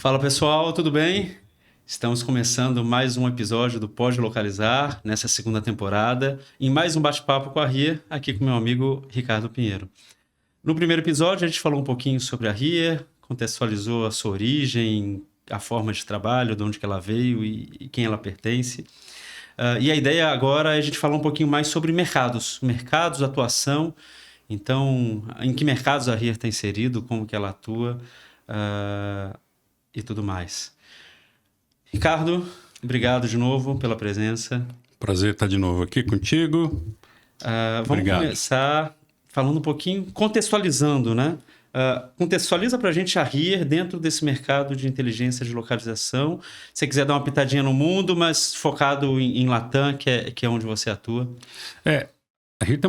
Fala pessoal, tudo bem? Estamos começando mais um episódio do Pode Localizar, nessa segunda temporada, em mais um bate-papo com a RIA, aqui com meu amigo Ricardo Pinheiro. No primeiro episódio a gente falou um pouquinho sobre a RIA, contextualizou a sua origem, a forma de trabalho, de onde que ela veio e quem ela pertence. E a ideia agora é a gente falar um pouquinho mais sobre mercados, atuação. Então, em que mercados a RIA está inserido, como que ela atua e tudo mais. Ricardo, obrigado de novo pela presença. Prazer estar de novo aqui contigo. Vamos começar falando um pouquinho, contextualizando, né? Contextualiza para a gente a RIA dentro desse mercado de inteligência de localização. Se você quiser dar uma pitadinha no mundo, mas focado em Latam, que é onde você atua. A RIA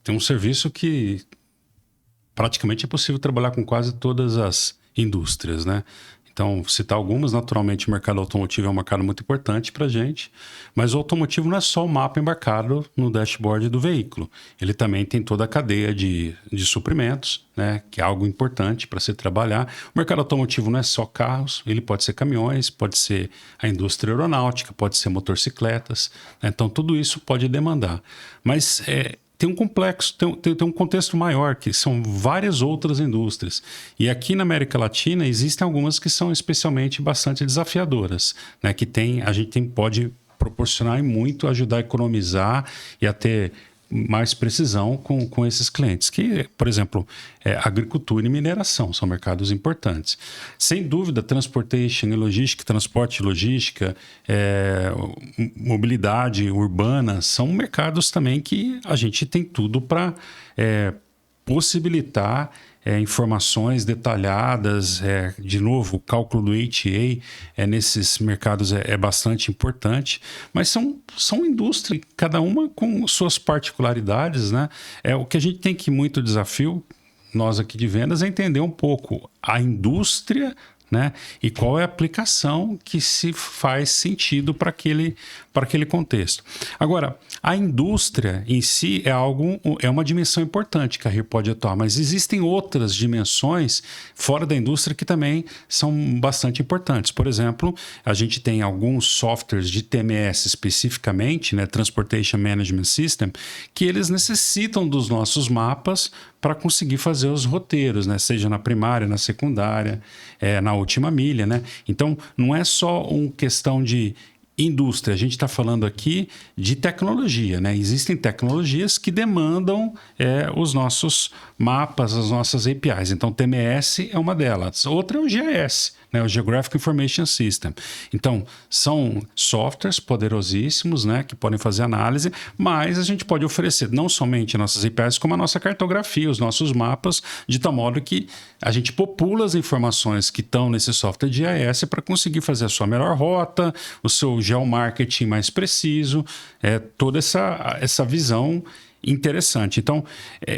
tem um serviço que praticamente é possível trabalhar com quase todas as indústrias, né? Então, citar algumas, naturalmente, o mercado automotivo é um mercado muito importante para a gente, mas o automotivo não é só o mapa embarcado no dashboard do veículo. Ele também tem toda a cadeia de suprimentos, né, que é algo importante para se trabalhar. O mercado automotivo não é só carros, ele pode ser caminhões, pode ser a indústria aeronáutica, pode ser motocicletas, né? Então, tudo isso pode demandar. Mas tem um complexo, tem um contexto maior, que são várias outras indústrias. E aqui na América Latina existem algumas que são especialmente bastante desafiadoras, né? Que a gente pode proporcionar e muito ajudar a economizar e a ter mais precisão com esses clientes, que, por exemplo, agricultura e mineração são mercados importantes. Sem dúvida, transportation e logística, transporte e logística, mobilidade urbana, são mercados também que a gente tem tudo para possibilitar informações detalhadas. De novo, o cálculo do HTA nesses mercados é bastante importante, mas são indústrias, cada uma com suas particularidades, né? O que a gente tem que muito desafio, nós aqui de vendas, é entender um pouco a indústria, né? E qual é a aplicação que se faz sentido para aquele contexto. Agora, a indústria em si é uma dimensão importante que a RIA pode atuar, mas existem outras dimensões fora da indústria que também são bastante importantes. Por exemplo, a gente tem alguns softwares de TMS especificamente, né, Transportation Management System, que eles necessitam dos nossos mapas para conseguir fazer os roteiros, né? Seja na primária, na secundária, na última milha, né? Então, não é só uma questão de indústria, a gente está falando aqui de tecnologia, né? Existem tecnologias que demandam os nossos mapas, as nossas APIs. Então, TMS é uma delas. Outra é o GIS, né? O Geographic Information System. Então, são softwares poderosíssimos, né? Que podem fazer análise, mas a gente pode oferecer não somente nossas APIs, como a nossa cartografia, os nossos mapas, de tal modo que a gente popula as informações que estão nesse software de GIS para conseguir fazer a sua melhor rota, o seu geomarketing mais preciso, toda essa visão interessante. Então,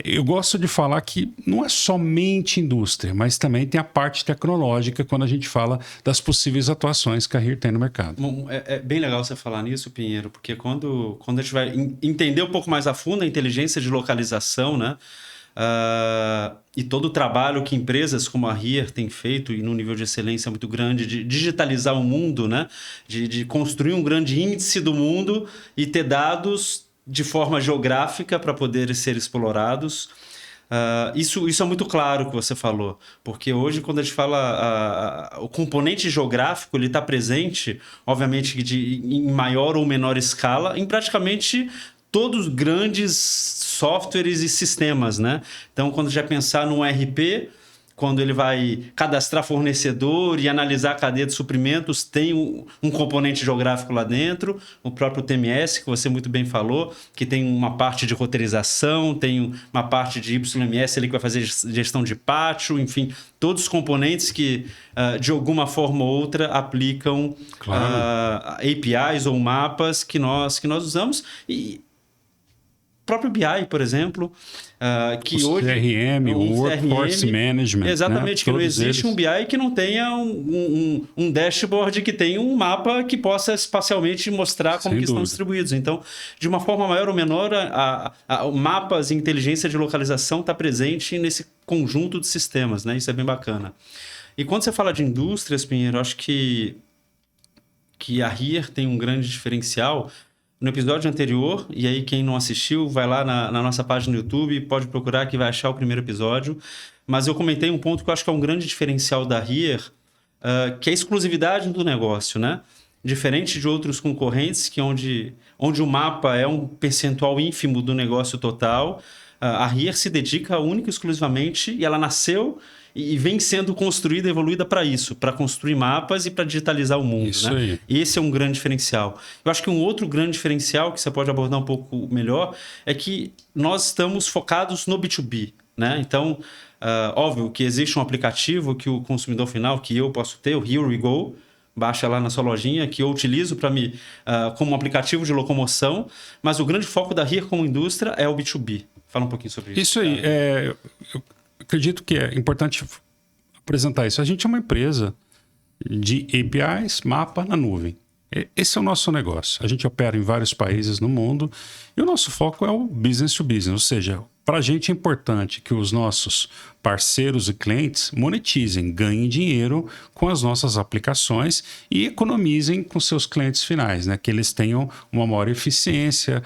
eu gosto de falar que não é somente indústria, mas também tem a parte tecnológica quando a gente fala das possíveis atuações que a RIA tem no mercado. Bom, é bem legal você falar nisso, Pinheiro, porque quando a gente vai entender um pouco mais a fundo a inteligência de localização, né? E todo o trabalho que empresas como a RIA têm feito, e num nível de excelência muito grande, de digitalizar o mundo, né? De construir um grande índice do mundo e ter dados de forma geográfica para poder ser explorados. Isso é muito claro que você falou, porque hoje quando a gente fala o componente geográfico, ele está presente, obviamente em maior ou menor escala, em praticamente todos os grandes softwares e sistemas, né? Então, quando já pensar num ERP, quando ele vai cadastrar fornecedor e analisar a cadeia de suprimentos, tem um componente geográfico lá dentro, o próprio TMS, que você muito bem falou, que tem uma parte de roteirização, tem uma parte de YMS ali que vai fazer gestão de pátio, enfim, todos os componentes que, de alguma forma ou outra, aplicam APIs ou mapas que nós usamos. E o próprio BI, por exemplo, que o hoje... CRM, o Workforce Management. Exatamente, né? que não existe um BI que não tenha um dashboard que tenha um mapa que possa espacialmente mostrar como que estão distribuídos. Então, de uma forma maior ou menor, mapas e inteligência de localização está presente nesse conjunto de sistemas, né? Isso é bem bacana. E quando você fala de indústrias, Pinheiro, eu acho que a RIR tem um grande diferencial. No episódio anterior, e aí quem não assistiu, vai lá na nossa página no YouTube, pode procurar que vai achar o primeiro episódio. Mas eu comentei um ponto que eu acho que é um grande diferencial da RIR, que é a exclusividade do negócio, né? Diferente de outros concorrentes, que onde o mapa é um percentual ínfimo do negócio total, a RIR se dedica única e exclusivamente, e ela nasceu e vem sendo construída, evoluída para isso, para construir mapas e para digitalizar o mundo. Isso né? aí. Esse é um grande diferencial. Eu acho que um outro grande diferencial que você pode abordar um pouco melhor é que nós estamos focados no B2B. Né? Então, óbvio que existe um aplicativo que o consumidor final, que eu posso ter, o Here We Go, baixa lá na sua lojinha, que eu utilizo para como um aplicativo de locomoção, mas o grande foco da RIR como indústria é o B2B. Fala um pouquinho sobre isso. Isso aí, eu acredito que é importante apresentar isso. A gente é uma empresa de APIs, mapa na nuvem. Esse é o nosso negócio. A gente opera em vários países no mundo e o nosso foco é o business to business, ou seja, para a gente é importante que os nossos parceiros e clientes monetizem, ganhem dinheiro com as nossas aplicações e economizem com seus clientes finais, né? Que eles tenham uma maior eficiência,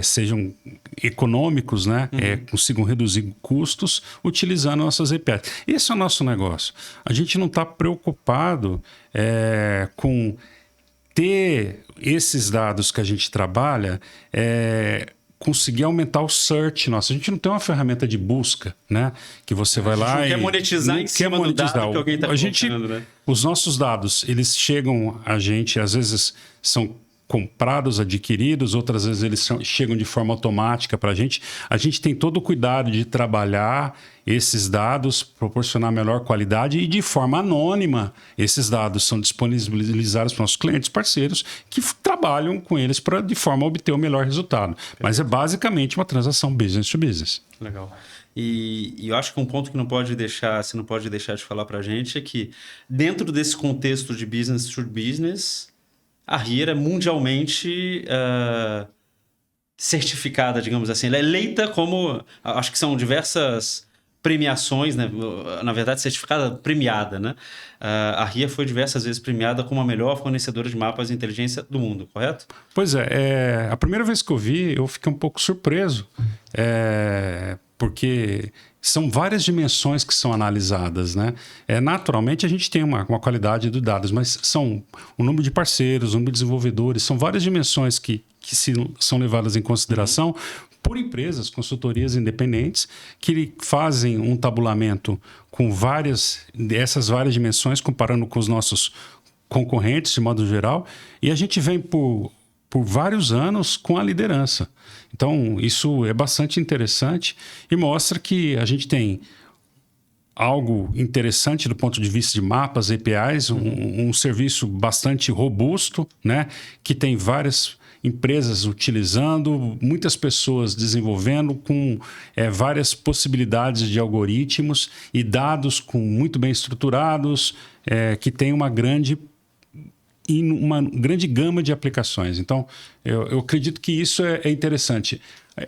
sejam econômicos, né? Consigam reduzir custos utilizando nossas APIs. Esse é o nosso negócio. A gente não está preocupado com ter esses dados que a gente trabalha, conseguir aumentar o search. Nossa, a gente não tem uma ferramenta de busca, né? Que você vai lá não quer monetizar em cima do dado que alguém está colocando, né? Os nossos dados, eles chegam a gente, às vezes são comprados, adquiridos, outras vezes eles chegam de forma automática para a gente. A gente tem todo o cuidado de trabalhar esses dados, proporcionar melhor qualidade e de forma anônima esses dados são disponibilizados para nossos clientes, parceiros, que trabalham com eles para de forma a obter o melhor resultado. Mas é basicamente uma transação business to business. Legal. E eu acho que um ponto que você não pode deixar de falar para a gente é que dentro desse contexto de business to business, a RIR é mundialmente certificada, digamos assim. Ela é eleita como... Acho que são diversas premiações, né? Na verdade, certificada, premiada. Né? A RIR foi diversas vezes premiada como a melhor fornecedora de mapas de inteligência do mundo, correto? Pois é. A primeira vez que eu vi, eu fiquei um pouco surpreso. Porque são várias dimensões que são analisadas, né? Naturalmente, a gente tem uma qualidade de dados, mas são o número de parceiros, o número de desenvolvedores, são várias dimensões que são levadas em consideração por empresas, consultorias independentes, que fazem um tabulamento com essas várias dimensões, comparando com os nossos concorrentes, de modo geral, e a gente vem por vários anos com a liderança. Então, isso é bastante interessante e mostra que a gente tem algo interessante do ponto de vista de mapas, APIs, um serviço bastante robusto, né? Que tem várias empresas utilizando, muitas pessoas desenvolvendo com várias possibilidades de algoritmos e dados muito bem estruturados, que tem uma grande gama de aplicações. Então, eu acredito que isso é interessante.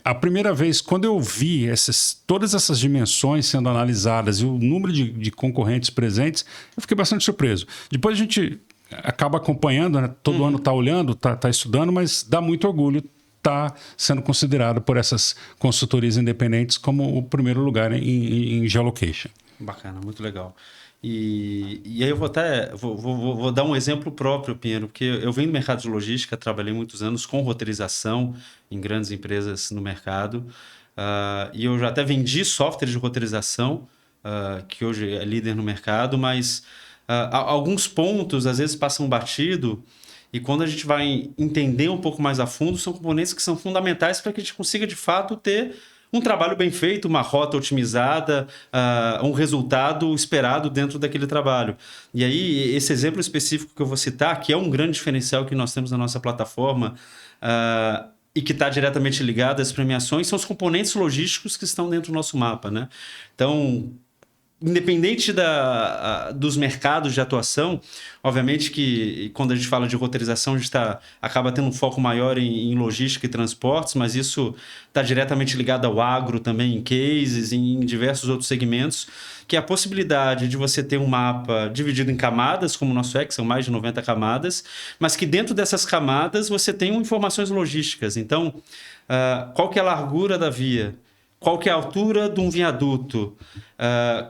A primeira vez, quando eu vi todas essas dimensões sendo analisadas e o número de concorrentes presentes, eu fiquei bastante surpreso. Depois a gente acaba acompanhando, né? Todo ano está olhando, está estudando, mas dá muito orgulho estar sendo considerado por essas consultorias independentes como o primeiro lugar em geolocation. Bacana, muito legal. E aí eu vou dar um exemplo próprio, Pinheiro, porque eu venho do mercado de logística, trabalhei muitos anos com roteirização em grandes empresas no mercado, e eu já até vendi software de roteirização, que hoje é líder no mercado, mas alguns pontos às vezes passam batido, e quando a gente vai entender um pouco mais a fundo, são componentes que são fundamentais para que a gente consiga de fato ter um trabalho bem feito, uma rota otimizada, um resultado esperado dentro daquele trabalho. E aí, esse exemplo específico que eu vou citar, que é um grande diferencial que nós temos na nossa plataforma e que está diretamente ligado às premiações, são os componentes logísticos que estão dentro do nosso mapa. Né? Então, independente dos mercados de atuação, obviamente que quando a gente fala de roteirização, a gente acaba tendo um foco maior em logística e transportes, mas isso está diretamente ligado ao agro também, em cases, em diversos outros segmentos, que é a possibilidade de você ter um mapa dividido em camadas, como o nosso é, que são mais de 90 camadas, mas que dentro dessas camadas você tem informações logísticas. Então, qual que é a largura da via? Qual que é a altura de um viaduto?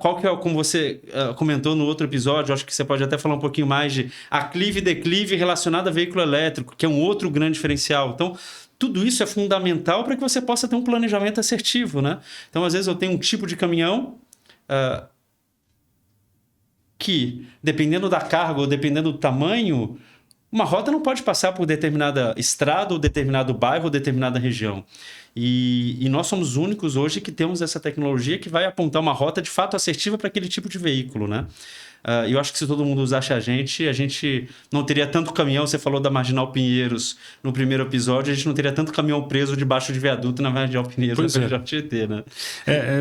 Qual que é, como você comentou no outro episódio, acho que você pode até falar um pouquinho mais de aclive e declive relacionado a veículo elétrico, que é um outro grande diferencial. Então, tudo isso é fundamental para que você possa ter um planejamento assertivo, né? Então, às vezes eu tenho um tipo de caminhão que, dependendo da carga ou dependendo do tamanho, uma rota não pode passar por determinada estrada ou determinado bairro ou determinada região. E nós somos os únicos hoje que temos essa tecnologia que vai apontar uma rota de fato assertiva para aquele tipo de veículo, né? Eu acho que se todo mundo usasse a gente não teria tanto caminhão. Você falou da Marginal Pinheiros no primeiro episódio, a gente não teria tanto caminhão preso debaixo de viaduto na Marginal Pinheiros, na Marginal Tietê, né?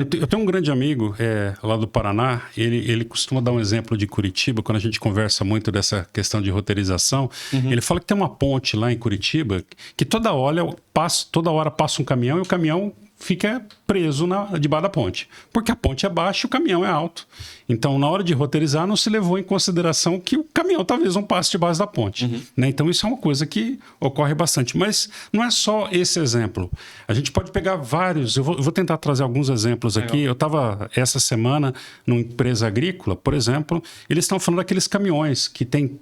Eu tenho um grande amigo lá do Paraná, ele costuma dar um exemplo de Curitiba, quando a gente conversa muito dessa questão de roteirização. Ele fala que tem uma ponte lá em Curitiba que toda hora passa um caminhão e o caminhão fica preso debaixo da ponte, porque a ponte é baixa e o caminhão é alto. Então, na hora de roteirizar, não se levou em consideração que o caminhão talvez não passe debaixo da ponte. Né? Então, isso é uma coisa que ocorre bastante. Mas não é só esse exemplo. A gente pode pegar vários. Eu vou tentar trazer alguns exemplos aqui. Eu estava essa semana numa empresa agrícola, por exemplo, eles estão falando daqueles caminhões que tem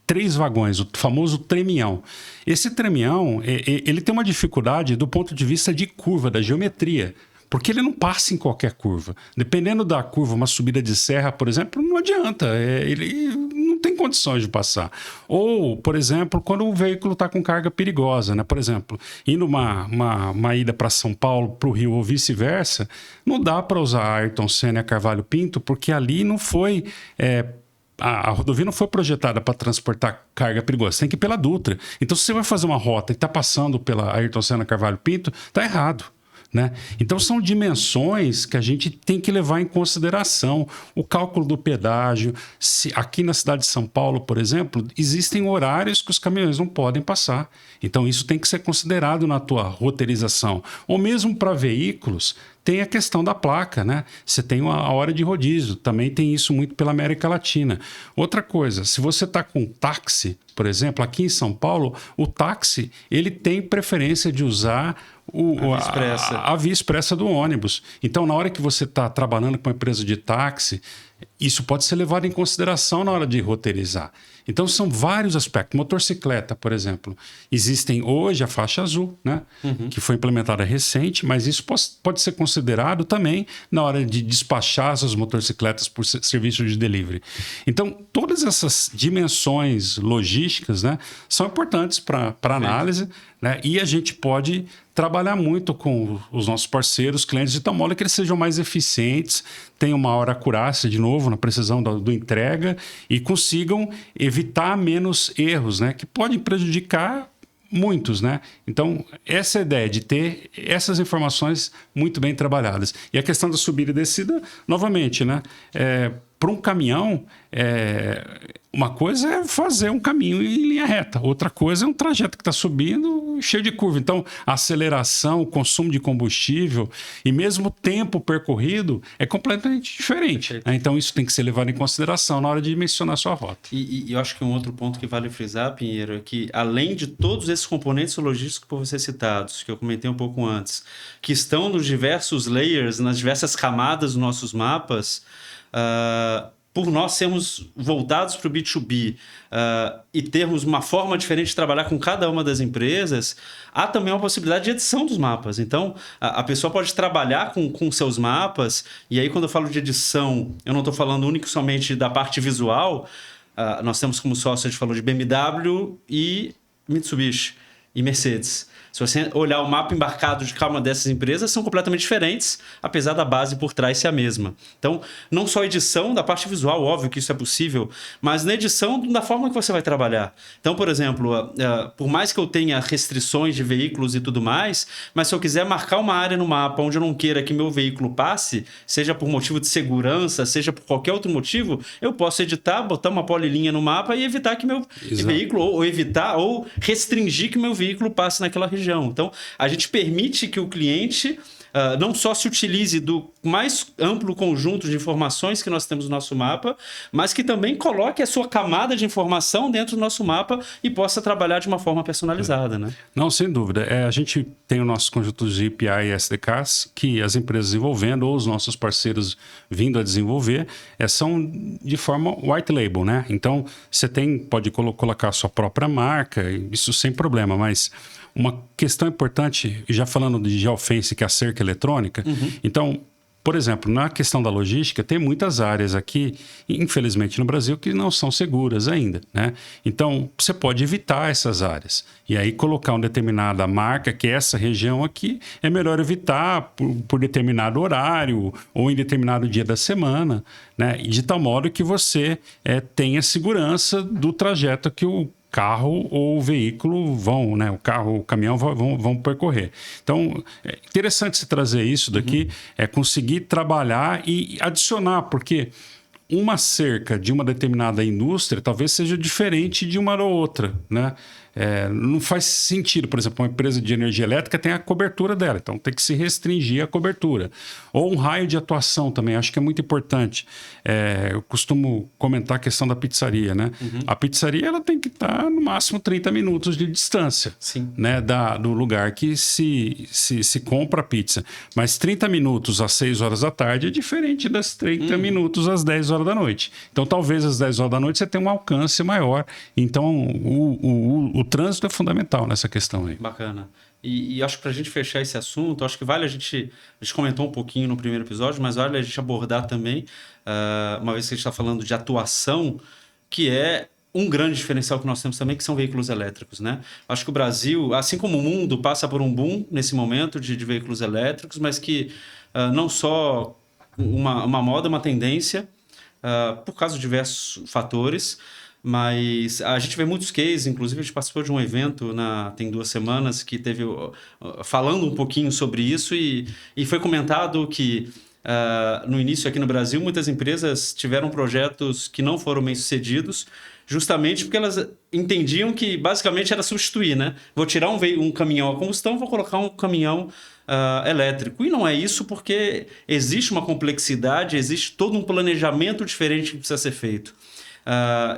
3 vagões, o famoso tremião. Esse tremião, ele tem uma dificuldade do ponto de vista de curva, da geometria, porque ele não passa em qualquer curva. Dependendo da curva, uma subida de serra, por exemplo, não adianta, ele não tem condições de passar. Ou, por exemplo, quando o veículo está com carga perigosa, né? Por exemplo, indo uma ida para São Paulo, para o Rio ou vice-versa, não dá para usar a Ayrton Senna e a Carvalho Pinto, porque ali não foi... A rodovia não foi projetada para transportar carga perigosa, você tem que ir pela Dutra. Então, se você vai fazer uma rota e está passando pela Ayrton Senna Carvalho Pinto, está errado. Né? Então, são dimensões que a gente tem que levar em consideração. O cálculo do pedágio. Aqui na cidade de São Paulo, por exemplo, existem horários que os caminhões não podem passar. Então, isso tem que ser considerado na tua roteirização. Ou mesmo para veículos, tem a questão da placa, né? Você tem a hora de rodízio, também tem isso muito pela América Latina. Outra coisa, se você está com táxi, por exemplo, aqui em São Paulo, o táxi ele tem preferência de usar a via expressa do ônibus. Então, na hora que você está trabalhando com uma empresa de táxi, isso pode ser levado em consideração na hora de roteirizar. Então, são vários aspectos. Motocicleta, por exemplo. Existem hoje a faixa azul, né? Que foi implementada recente, mas isso pode ser considerado também na hora de despachar essas motocicletas por serviço de delivery. Então, todas essas dimensões logísticas, né, são importantes para análise, né? E a gente pode trabalhar muito com os nossos parceiros, clientes, de tal modo que eles sejam mais eficientes, tenham maior acurácia, de novo, na precisão do entrega e consigam evitar menos erros, né? Que podem prejudicar muitos, né? Então, essa é a ideia de ter essas informações muito bem trabalhadas. E a questão da subida e descida, novamente, né? Para um caminhão, uma coisa é fazer um caminho em linha reta, outra coisa é um trajeto que está subindo cheio de curva. Então, a aceleração, o consumo de combustível e mesmo o tempo percorrido é completamente diferente. Né? Então, isso tem que ser levado em consideração na hora de dimensionar a sua rota. E eu acho que um outro ponto que vale frisar, Pinheiro, é que além de todos esses componentes logísticos por você citados, que eu comentei um pouco antes, que estão nos diversos layers, nas diversas camadas dos nossos mapas, por nós sermos voltados para o B2B e termos uma forma diferente de trabalhar com cada uma das empresas, há também uma possibilidade de edição dos mapas. Então, a pessoa pode trabalhar com seus mapas, e aí quando eu falo de edição, eu não estou falando único somente da parte visual. Nós temos como sócio, a gente falou de BMW e Mitsubishi e Mercedes. Se você olhar o mapa embarcado de cada uma dessas empresas, são completamente diferentes, apesar da base por trás ser a mesma. Então, não só edição da parte visual, óbvio que isso é possível, mas na edição da forma que você vai trabalhar. Então, por exemplo, por mais que eu tenha restrições de veículos e tudo mais, mas se eu quiser marcar uma área no mapa onde eu não queira que meu veículo passe, seja por motivo de segurança, seja por qualquer outro motivo, eu posso editar, botar uma polilinha no mapa e evitar que meu veículo, ou evitar, ou restringir que meu veículo passe naquela região. Então, a gente permite que o cliente não só se utilize do mais amplo conjunto de informações que nós temos no nosso mapa, mas que também coloque a sua camada de informação dentro do nosso mapa e possa trabalhar de uma forma personalizada, né? Não, sem dúvida. A gente tem o nosso conjunto de API e SDKs que as empresas desenvolvendo ou os nossos parceiros vindo a desenvolver são de forma white label, né? Então, você pode colocar a sua própria marca, isso sem problema, mas uma questão importante, já falando de geofence, que é a cerca eletrônica, então, por exemplo, na questão da logística, tem muitas áreas aqui, infelizmente no Brasil, que não são seguras ainda, né? Então, você pode evitar essas áreas. E aí colocar uma determinada marca, que essa região aqui, é melhor evitar por determinado horário ou em determinado dia da semana, né? E de tal modo que você tenha segurança do trajeto que o carro ou o veículo vão, né? O carro, o caminhão vão percorrer. Então, é interessante se trazer isso daqui, conseguir trabalhar e adicionar, porque uma cerca de uma determinada indústria talvez seja diferente de uma ou outra, né? Não faz sentido, por exemplo, uma empresa de energia elétrica tem a cobertura dela, então tem que se restringir a cobertura. Ou um raio de atuação também, acho que é muito importante. Eu costumo comentar a questão da pizzaria, né? A pizzaria ela tem que estar no máximo 30 minutos de distância, né? Do lugar que se compra a pizza. Mas 30 minutos às 6 horas da tarde é diferente das 30 minutos às 10 horas da noite. Então, talvez às 10 horas da noite você tenha um alcance maior. Então, o trânsito é fundamental nessa questão aí. Bacana. E acho que para a gente fechar esse assunto, acho que vale a gente comentou um pouquinho no primeiro episódio, mas vale a gente abordar também, uma vez que a gente está falando de atuação, que é um grande diferencial que nós temos também, que são veículos elétricos, né? Acho que o Brasil, assim como o mundo, passa por um boom nesse momento de veículos elétricos, mas que não só uma moda, uma tendência, por causa de diversos fatores. Mas a gente vê muitos cases, inclusive a gente participou de um evento tem 2 semanas que teve falando um pouquinho sobre isso e foi comentado que no início aqui no Brasil muitas empresas tiveram projetos que não foram bem sucedidos justamente porque elas entendiam que basicamente era substituir, né? Vou tirar um caminhão a combustão, vou colocar um caminhão elétrico. E não é isso porque existe uma complexidade, existe todo um planejamento diferente que precisa ser feito.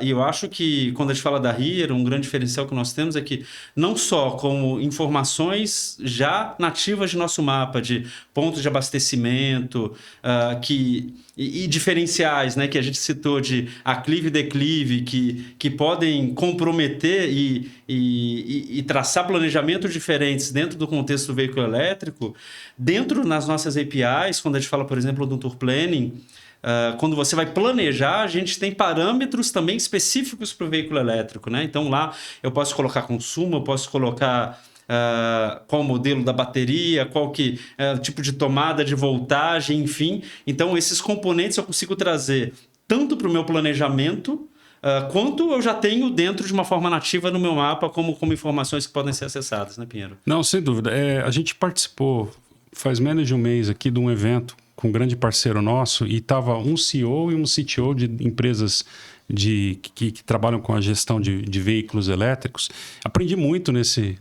E eu acho que quando a gente fala da RIR, um grande diferencial que nós temos é que não só como informações já nativas de nosso mapa, de pontos de abastecimento e diferenciais, né, que a gente citou de aclive e declive, que podem comprometer e traçar planejamentos diferentes dentro do contexto do veículo elétrico, dentro nas nossas APIs, quando a gente fala, por exemplo, do Tour Planning, quando você vai planejar, a gente tem parâmetros também específicos para o veículo elétrico, né? Então lá eu posso colocar consumo, eu posso colocar qual o modelo da bateria, qual que tipo de tomada de voltagem, enfim. Então esses componentes eu consigo trazer tanto para o meu planejamento quanto eu já tenho dentro de uma forma nativa no meu mapa como informações que podem ser acessadas, né, Pinheiro? Não, sem dúvida. A gente participou faz menos de um mês aqui de um evento com um grande parceiro nosso e estava um CEO e um CTO de empresas que trabalham com a gestão de veículos elétricos. Aprendi muito nesse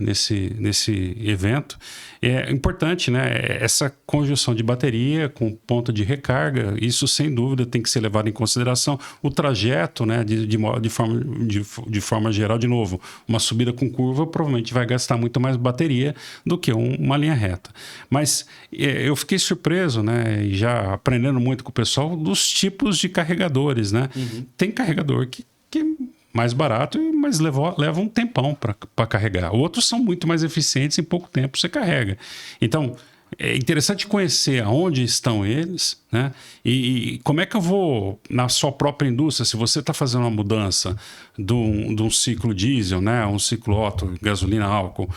evento. É importante, né? Essa conjunção de bateria com ponto de recarga, isso sem dúvida tem que ser levado em consideração. O trajeto, né? De forma geral, de novo, uma subida com curva provavelmente vai gastar muito mais bateria do que uma linha reta. Mas eu fiquei surpreso, né? E já aprendendo muito com o pessoal dos tipos de carregadores, né? Tem carregador que é mais barato, mas leva um tempão para carregar. Outros são muito mais eficientes, em pouco tempo você carrega. Então, é interessante conhecer aonde estão eles, né? E como é que eu vou, na sua própria indústria, se você está fazendo uma mudança de um ciclo diesel, né? Um ciclo Otto, gasolina, álcool,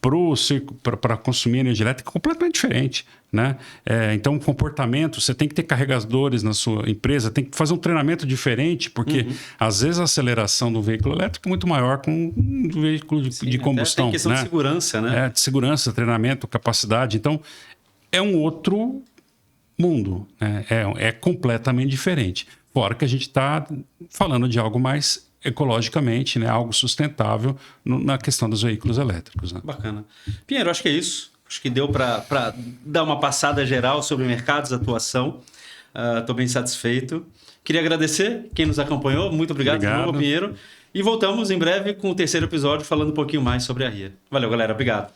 para consumir energia elétrica é completamente diferente, né? Então, o comportamento, você tem que ter carregadores na sua empresa, tem que fazer um treinamento diferente, porque às vezes a aceleração do veículo elétrico é muito maior com um veículo de combustão. Tem questão, né, de segurança, né? De segurança, treinamento, capacidade. Então, é um outro mundo, né? É completamente diferente. Fora que a gente está falando de algo mais ecologicamente, né, algo sustentável na questão dos veículos elétricos. Né? Bacana. Pinheiro, acho que é isso. Acho que deu para dar uma passada geral sobre mercados, atuação. Estou bem satisfeito. Queria agradecer quem nos acompanhou. Muito obrigado. De novo, Pinheiro. E voltamos em breve com o terceiro episódio falando um pouquinho mais sobre a RIA. Valeu, galera. Obrigado.